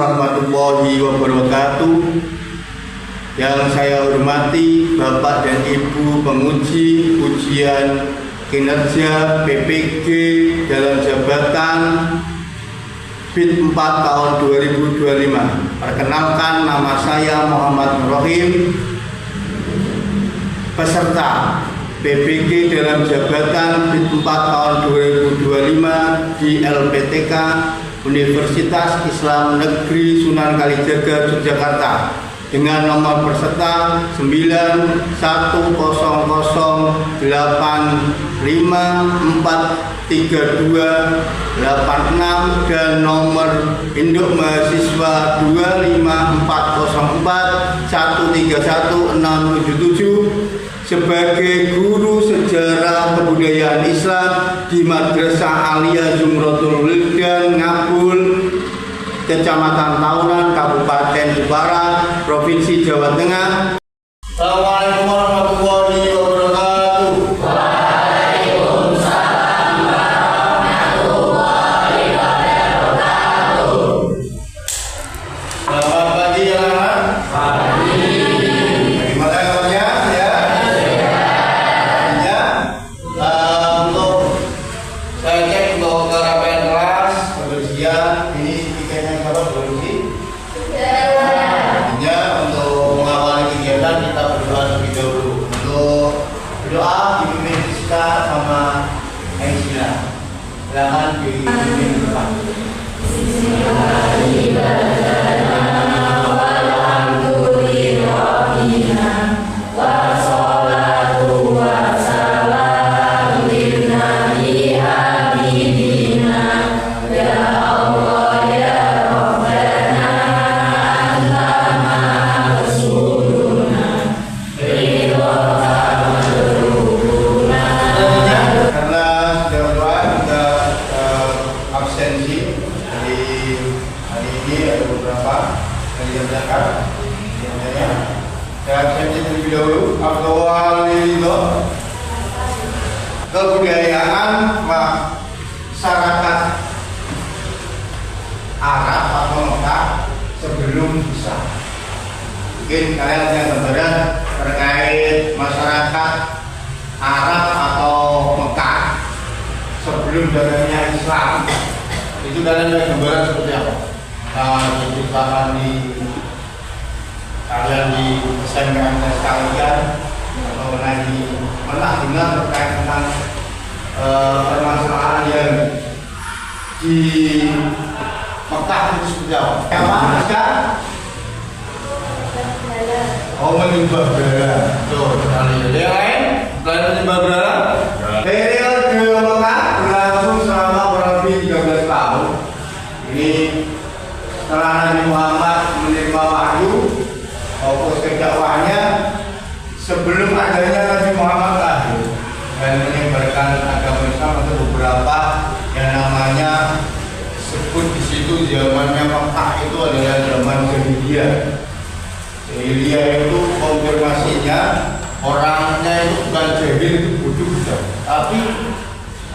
warahmatullahi wabarakatuh. Yang saya hormati Bapak dan Ibu penguji ujian kinerja PPG dalam jabatan BIT 4 tahun 2025. Perkenalkan, nama saya Muhammad Nurrohim, peserta PPG dalam jabatan BIT 4 tahun 2025 di LPTK Universitas Islam Negeri Sunan Kalijaga, Yogyakarta, dengan nomor peserta 910854326 dan nomor induk mahasiswa 254413167 sebagai guru sejarah kebudayaan Islam di Madrasah Aliyah Zumratul Wildan Ngabul, Kecamatan Taunan, Kabupaten Jepara, Provinsi Jawa Tengah. Assalamualaikum warahmatullahi wabarakatuh. Waalaikumsalam warahmatullahi wabarakatuh. Selamat pagi anak-anak. Pagi. Bagaimana kabarnya ya? Ya. Untuk saya cek untuk kerapian kelas, kebersihan. Ini tiketnya siapa berfungsi? Untuk mengawali kegiatan kita berdoa terlebih dahulu. Untuk berdoa dipimpin Rizka sama Aisyah. Silakan dipimpin depan. Kebudayaan masyarakat Arab atau Mekah sebelum Islam. Mungkin kalian punya gambaran terkait masyarakat Arab atau Mekah sebelum datangnya Islam. Itu kalian punya gambaran seperti apa? Diceritakan di kalian di SMK sekalian atau di pernah dengar terkait tentang permasalahan yang di Mekah itu seperti apa? Apa sekarang? Oh, menyembah berhala. Tuh, sekali. Yang lain? Selain menyembah berhala? Periode Mekah berlangsung selama kurang lebih 13 tahun. Ini setelah Nabi Muhammad menerima wahyu, fokus ke dakwahnya sebelum adanya Nabi Muhammad lahir dan menyebarkan agama Islam untuk beberapa yang namanya sebut di situ zamannya Mekah itu adalah zaman Jahiliyah. Jahiliyah itu konfirmasinya orangnya itu bukan jahil, itu bodoh juga, tapi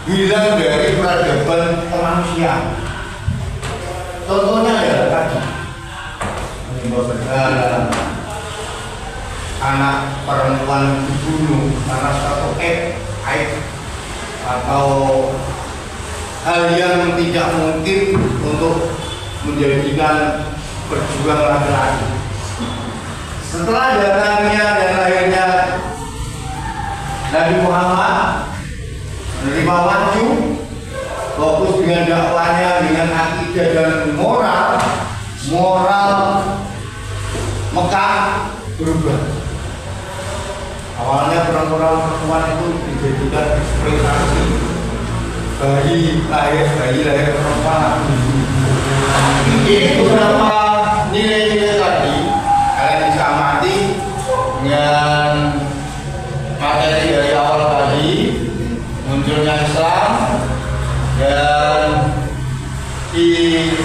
hilang dari peradaban kemanusiaan. Contohnya adalah tadi menyembah berhala, anak perempuan dibunuh karena satu aib atau hal yang tidak mungkin untuk menjadikan berjuang laki-laki. Setelah datangnya dan lahirnya Nabi Muhammad menerima wahyu, fokus dengan dakwahnya dengan akidah dan moral Mekah berubah. Awalnya perempuan itu dijadikan eksploitasi, bayi lahir perempuan. Ini beberapa nilai-nilai tadi kalian bisa amati dengan materi dari awal tadi, munculnya Islam dan di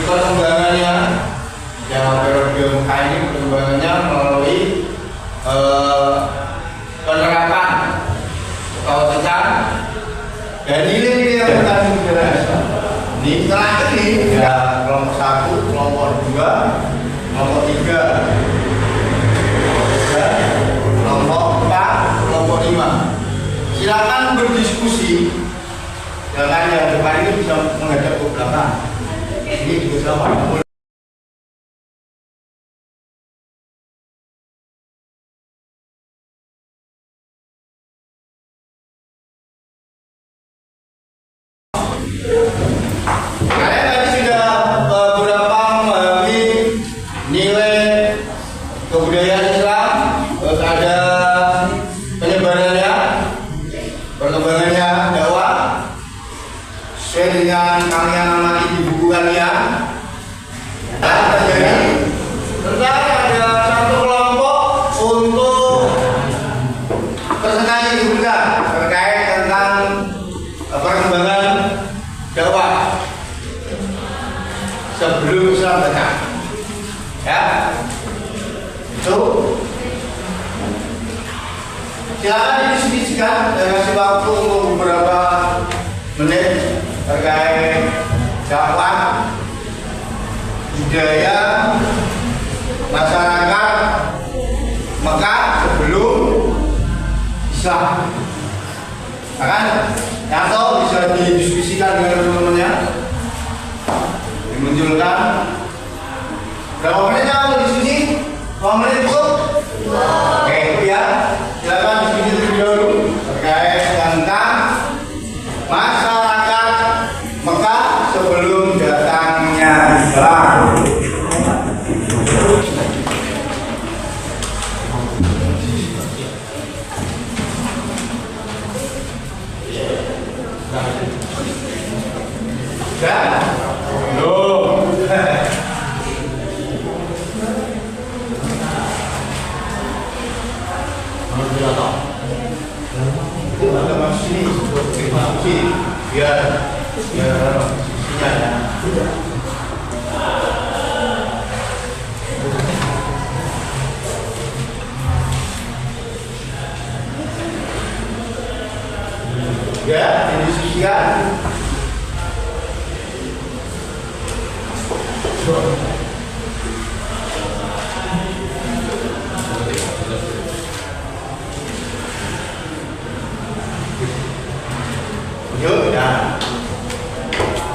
perkembangannya dalam periode Mekah ini perkembangannya melalui penerapan keutamaan dan nilai-nilai yang tadi sudah ini setelah ini ya kelompok 1, kelompok 2, 2, kelompok 3, kelompok 4, kelompok 5. Silakan berdiskusi. Jangan yang depan ini bisa menghadap ke belakang. Ini juga sama. Kalian tadi sudah beberapa memahami nilai kebudayaan Islam, terus ada penyebarannya, perkembangannya dakwah sesuai dengan kalian amati di buku kalian. Dan terjadi tentang ada satu kelompok untuk presentasi sebentar terkait tentang perkembangan dakwah sebelum Islam datang, ya. Itu silakan didiskusikan dan kasih waktu untuk beberapa menit terkait dakwah, budaya masyarakat Mekah sebelum Islam. Akan atau bisa didiskusikan dengan teman-temannya, dimunculkan. Berapa menit ya untuk diskusi? 2 menit cukup? Oke, itu ya. Silakan diskusi terlebih dahulu terkait tentang masyarakat Mekah sebelum datangnya Islam. Ya, belum. Ada masuk sini, biar sisinya ya. Ya, didiskusikan. Yuk, ya.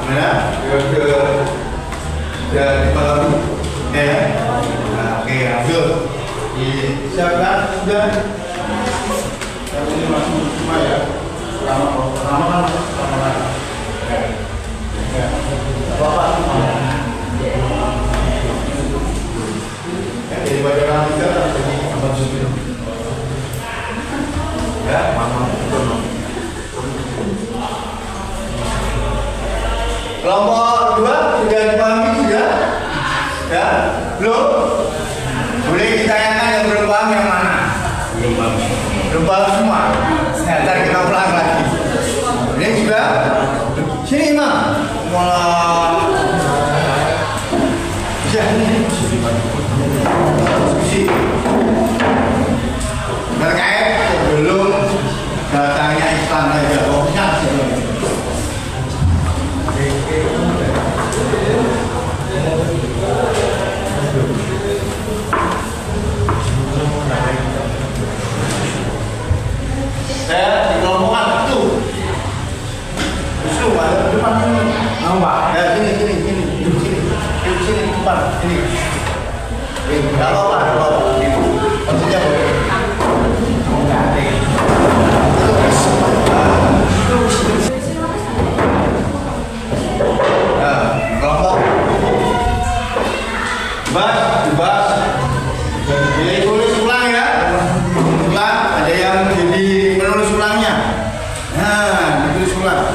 Mana? Sudah dipahami? Ya. Nah, oke, lanjut. Disiapkan sudah. Yang ini masuk semua ya. Pertama kan. Ya. Bapak. Jadi baca juga jadi apa sih? Ya, mama betul. Kelompok 2 sudah dipahami sudah? Ya, belum? Boleh ditanyakan yang belum paham yang mana? Belum paham semua. Nah, ntar kita ulang lagi. Ini juga. Sini Imam. Malah. Bisa ini. Diskusi terkait sebelum datangnya Islam saja. Saya dikelompokkan itu. Justru ada depan ini. Nampak? Ya sini depan ini. Enggak apa-apa. Maksudnya kelompok dibahas. Jadi tulis ulang ya. Ulang, ada yang jadi menulis ulangnya. Nah, ditulis ulang.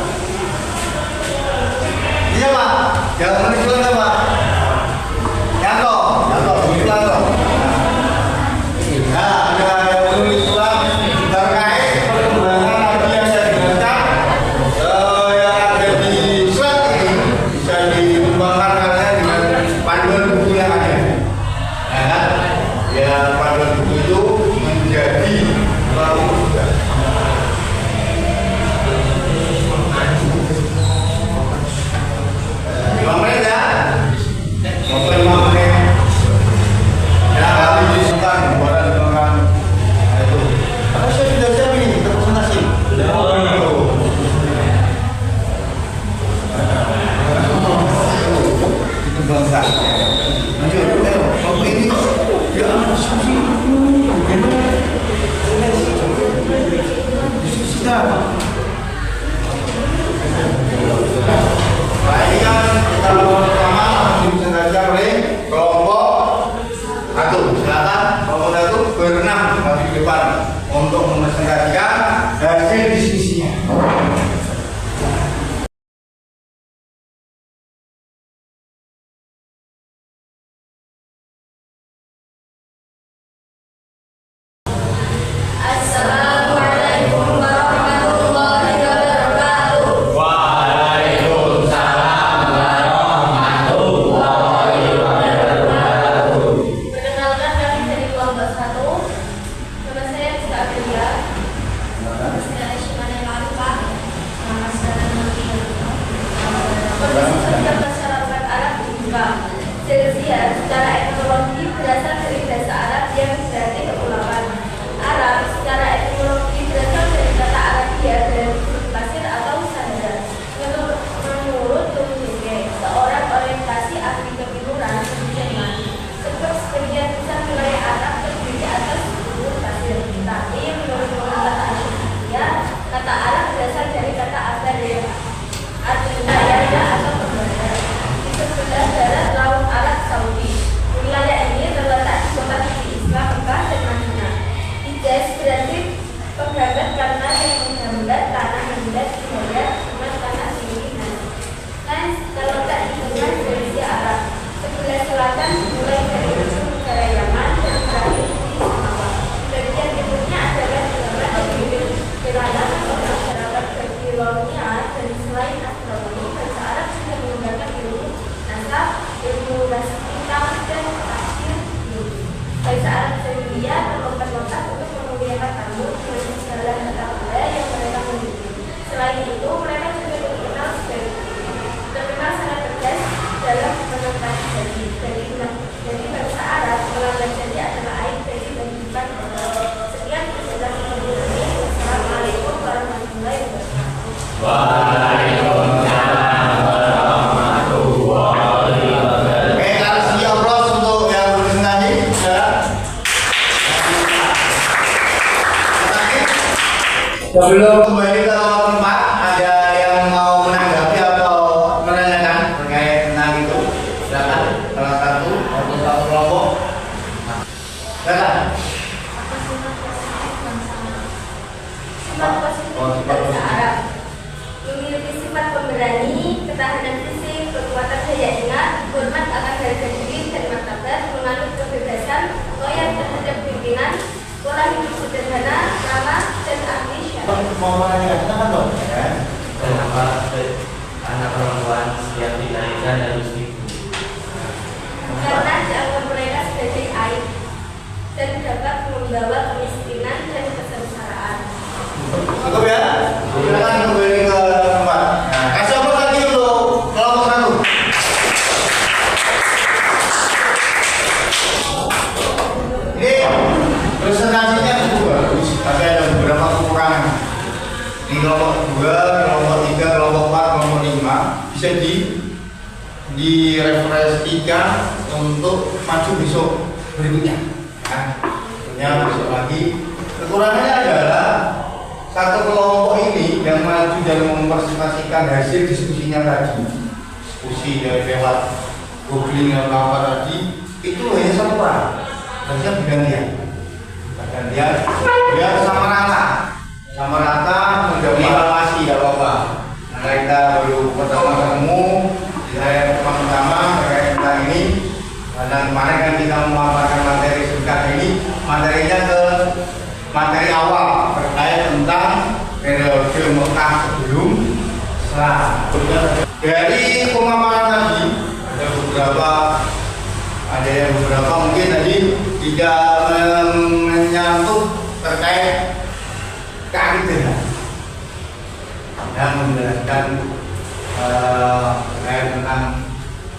Iya Pak, yang menulis ulang apa? Yanto, tulis ulang toh. Nah, ada yang menulis ulang terkait perkembangan lagi yang saya jelaskan. Yang ada di slide ini bisa dikembangkan karena dengan panduan buku yang ada. Ya, panduan buku itu menjadi lalu juga. Lima menit ya? Sampai 5 menit. Lanjut, Bapak ini ya diskusi bagaimana diskusi apa? Nah ini kan kalau pertama disengaja oleh kelompok satu. Silakan kelompok satu berenam maju di depan untuk mepresentasikan hasil diskusinya. Assalamualaikum warahmatullahi wabarakatuh. Waalaikumsalam warahmatullahi wabarakatuh. Perkenalkan kami dari kelompok 1. Nama saya Rizka Aprilia. Nama saya Aisyah Marifah. Nama saya Nurul Iman. Kondisi sosial masyarakat Arab dibuka. Persia secara etimologi berasal dari bahasa Arab yang berarti kepulauan. Arab secara etimologi berasal dari kata Arabia dan pasir atau sandra. Menurut Tumjenge, seorang orientasi ahli ketimuran Jerman, sebab sebagian besar wilayah Arab terdiri atas gurun pasir. Tapi menurut kata Asy'ariyah, kata Arab berasal dari kata Abaria, artinya yaya atau pembandar. Di sebelah barat Laut Arab Saudi. Wilayah ini terletak di kota suci Islam Mekah dan Madinah. Hijaz berarti penggambar karena yang menggambar tanah Hijaz Hidayah dengan tanah Sininan. Lens terletak di tengah Persia Arab. Sebelah selatan mulai dari ujung negara Yaman dan berakhir di Samawa. Bagian timurnya adalah negara Egypt. Wilayah orang masyarakat Babilonia dan selain astronomi, bahasa Arab juga menggunakan ilmu nasab, ilmu bintang dan tafsir bumi. Bahasa Arab sendiri berlompat-lompat untuk memuliakan tamu dengan segala kata benda yang mereka miliki. Selain itu, mereka juga terkenal sangat tegas dalam menempati janji. Jadi bahasa Arab melanggar janji adalah aib dari kehidupan. Sekian presentasi ini. Wassalamualaikum warahmatullahi wabarakatuh. Waalaikumsalam warahmatullahi wabarakatuh. Oke, kasih aplaus untuk yang berpresentasi. Sebelum kembali ke tempat, ada yang mau menanggapi atau menanyakan terkait tentang itu? Silakan, salah satu atau satu kelompok. Silakan. Sifat positif bahasa Arab memiliki sifat pemberani, ketahanan fisik, kekuatan daya ingat, hormat akan harga diri dan martabat, menganut kebebasan, loyal terhadap pimpinan, pola hidup sederhana, ramah dan ahli syariat. Mau menanyakan, silakan dong. Ya. Kenapa anak perempuan setiap dilahirkan harus ibu? Karena dianggap mereka sebagai aib dan dapat membawa kemiskinan dan kesengsaraan. Cukup ya? Silakan kembali ke tempat. Nah, kasih aplaus lagi untuk kelompok satu. Ini presentasinya cukup bagus, tapi ada beberapa kekurangan. Di kelompok 2, kelompok 3, kelompok 4, kelompok 5 bisa direferensikan untuk maju besok berikutnya. Nah, berikutnya besok lagi. Kekurangannya adalah satu kelompok ini yang maju dan mempresentasikan hasil diskusinya tadi, diskusi dari lewat googling atau apa tadi, itu hanya satu orang. Harusnya bergantian, biar sama rata menjadi evaluasi, tidak apa-apa. Nah, kita baru pertama ketemu, saya pertama terkait tentang ini, dan kemarin kan kita memaparkan materi singkat ini, materinya ke materi awal terkait tentang periode Mekah sebelum Islam. Dari pemaparan tadi ada beberapa mungkin tadi tidak menyangkut terkait keakidahan dan menjelaskan terkait tentang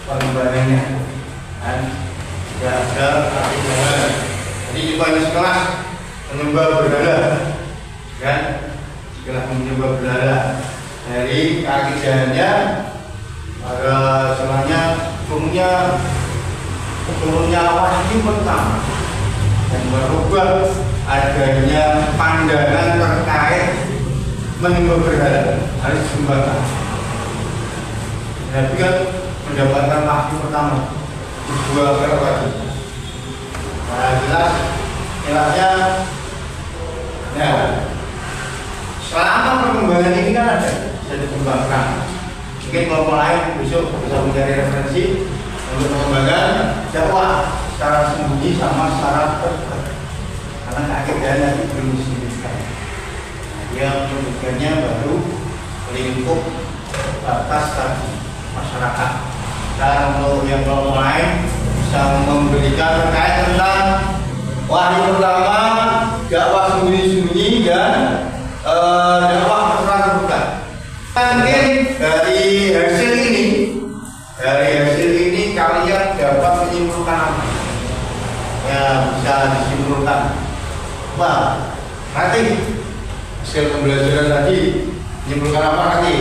pengembangannya dan tidak ada keakidahan. Jadi di banyak sekelas menyembah berhala kan, setelah menyembah berhala dari keakidahannya ada setelahnya hukumnya turunnya wahyu pertama yang merubah adanya pandangan terkait menyembah berhala harus disembahkan. Nabi kan mendapatkan wahyu pertama dua kali. Nah, jelasnya ya, selama perkembangan ini kan ada bisa dikembangkan. Mungkin kalau lain besok bisa mencari referensi untuk pengembangan dakwah secara sembunyi sama secara terbuka. Karena keadaan nanti belum disignifikan. Dia menunjukkannya baru lingkup batas tadi masyarakat. Dan untuk yang kelompok lain bisa memberikan terkait tentang wahyu pertama, dakwah sembunyi-sembunyi dan dakwah terbuka. Mungkin dari hasil ini kalian dapat menyimpulkan apa? Ya bisa disimpulkan. Wah, nanti hasil pembelajaran tadi menyimpulkan apa nanti?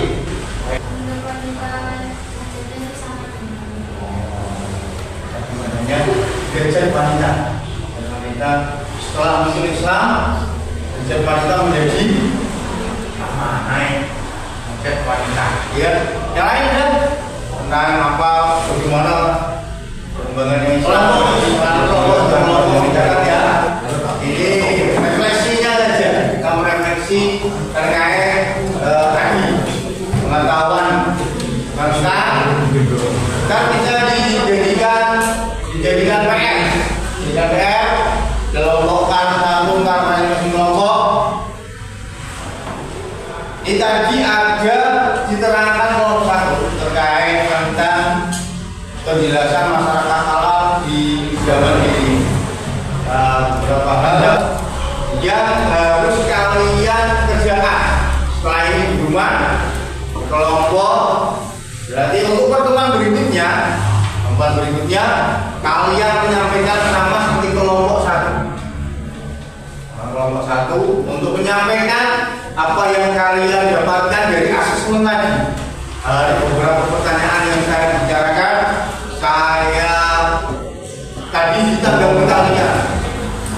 Derajat wanita setelah masuk Islam, derajat wanita menjadi naik derajat wanita. Ya, yang lain kan tentang apa bagaimana perkembangannya Islam. Ya, ini refleksinya saja. Kita merefleksi terkait tadi pengetahuan bangsa dan bisa dijadikan PR, kelompokkan satu karena kelompok. Ini tadi ada diterangkan kelompok satu terkait tentang penjelasan masyarakat alam di zaman ini. Beberapa hal yang harus kalian kerjakan setelah ini di rumah kelompok. Berarti untuk pertemuan berikutnya kalian menyampaikan sama seperti kelompok satu. Kelompok satu untuk menyampaikan apa yang kalian dapatkan dari asesmen tadi. Ada beberapa pertanyaan yang saya bicarakan. Saya tadi ditanggapi kalian.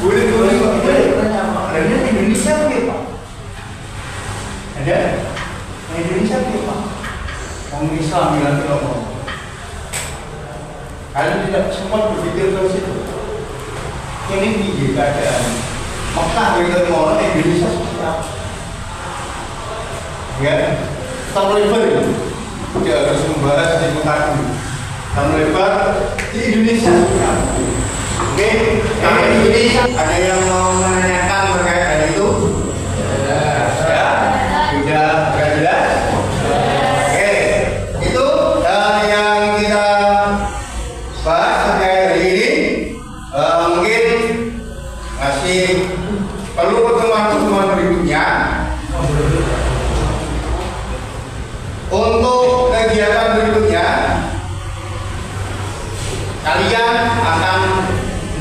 Boleh ada di Indonesia mungkin Pak? Ada? Di Indonesia mungkin Pak? Orang Islam bilang kelompok. Kalian tidak sempat berpikir ke situ. Ini tinggi keadaan. Mekah dari orang Indonesia seperti apa? Ya, kita melebar. Tidak harus membahas di Mekah dulu. Kita melebar di Indonesia seperti apa? Oke, yang Indonesia ada yang mau menanyakan terkait hal itu? Ya, sudah jelas. Oke, itu yang kita bahas terkait hari ini. Mungkin masih perlu pertemuan-pertemuan berikutnya. Untuk kegiatan berikutnya, kalian akan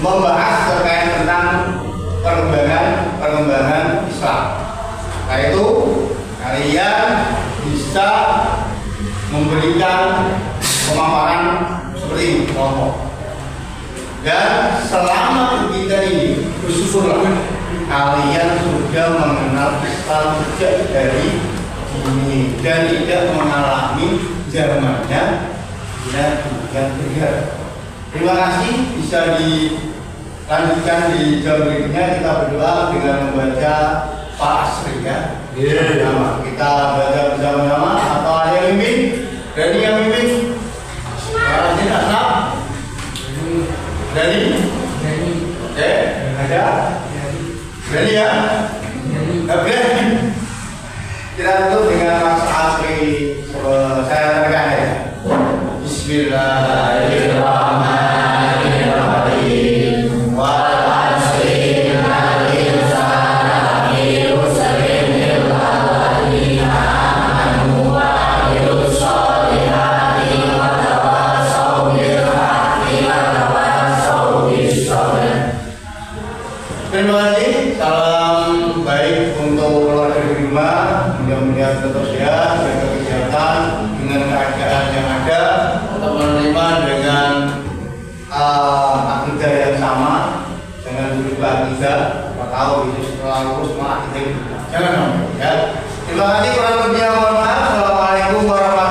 membahas terkait tentang perkembangan Islam. Nah itu kalian bisa memberikan pemaparan seperti ini kelompok. Dan selama kita ini bersyukurlah kalian sudah mengenal Islam sejak dari ini dan tidak mengalami zamannya yang benar. Terima kasih, bisa dilanjutkan di jam berikutnya. Kita berdoa dengan membaca Pak Asri ya. Kita baca bersama-sama atau ada yang mimpin? Dari yang mimpin? Tidak sah? Dari? Oke, ada? Dari ya? Oke. Kita tutup dengan Mas Asri. Saya rekan ya. Bismillahirrahmanirrahim. Wal asri innal insana lafi khusr illa alladziina aamanu wa 'amilus sholihati wa tawassaw bil haqqi wa tawassaw bis sabr. Terima kasih. Salam baik untuk keluarga di rumah. Mudah-mudahan tetap sehat, jaga kesehatan dengan keadaan yang ada, tetap menerima dengan dengan berubah tiga, 4 tahun itu setelah lulus malah kita jangan ngomong ya. Terima kasih kurang lebihnya, mohon maaf. Assalamualaikum warahmatullahi wabarakatuh.